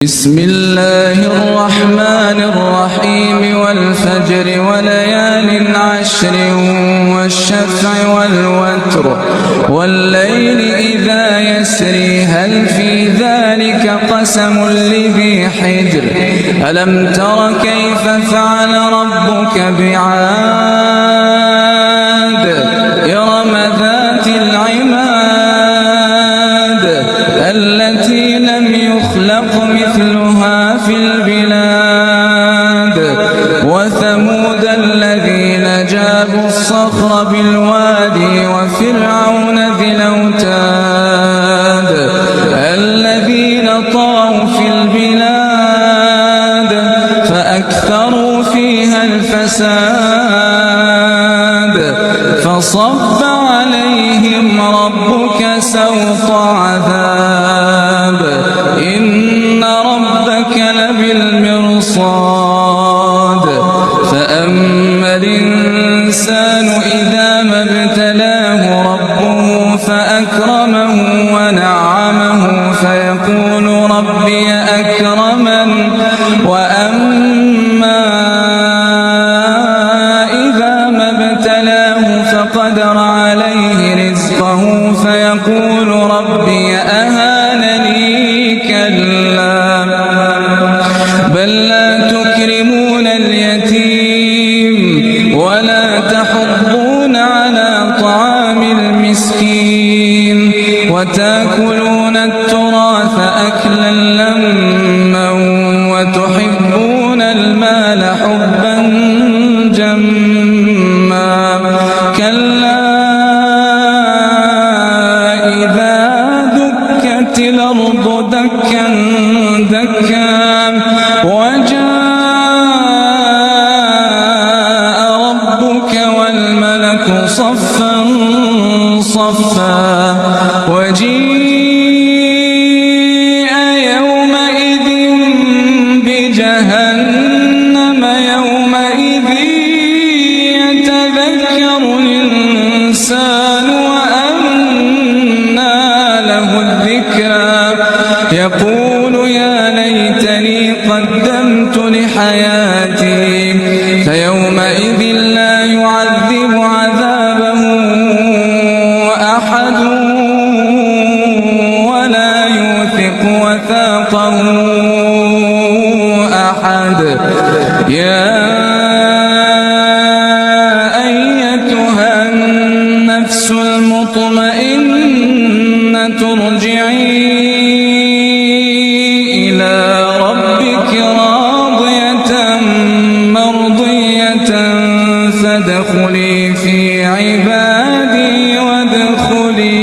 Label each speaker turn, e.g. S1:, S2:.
S1: بسم الله الرحمن الرحيم والفجر وليال عشر والشفع والوتر والليل إذا يسري هل في ذلك قسم لذي حجر ألم تر كيف فعل ربك بعاد إرم ذات العماد التي لم يخلق مثلها في البلاد وثمود الذين جابوا الصخر بالوادي وفرعون ذي الأوتاد الذين طغوا في البلاد فأكثروا فيها الفساد فصب عليهم ربك سوط عذاب إن ربك لبالمرصاد فأما الإنسان إذا ما ابتلاه ربه فأكرمه ونعمه فيقول ربي أكرمن وأما إذا ما ابتلاه فقدر عليه رزقه فيقول ربي أهانني كلا بل لا تكرمون اليتيم ولا تحضون على طعام المسكين وتأكلون التراث أكلا لما وتحبون المال حبا جما كلا إذا دكت الأرض دكا دكا وجاء ربك والملك صفا صفا وجيء يومئذ بجهنم يومئذ يتذكر الإنسان وأنى له الذكرى يقول يا ليتني قدمت لحياتي فيومئذ لا يعذب عذابه أحد ولا يوثق وثاقه أحد يا أيتها النفس المطمئنة ارجعي إلى ربك راضية مرضية فادخلي في عبادي وادخلي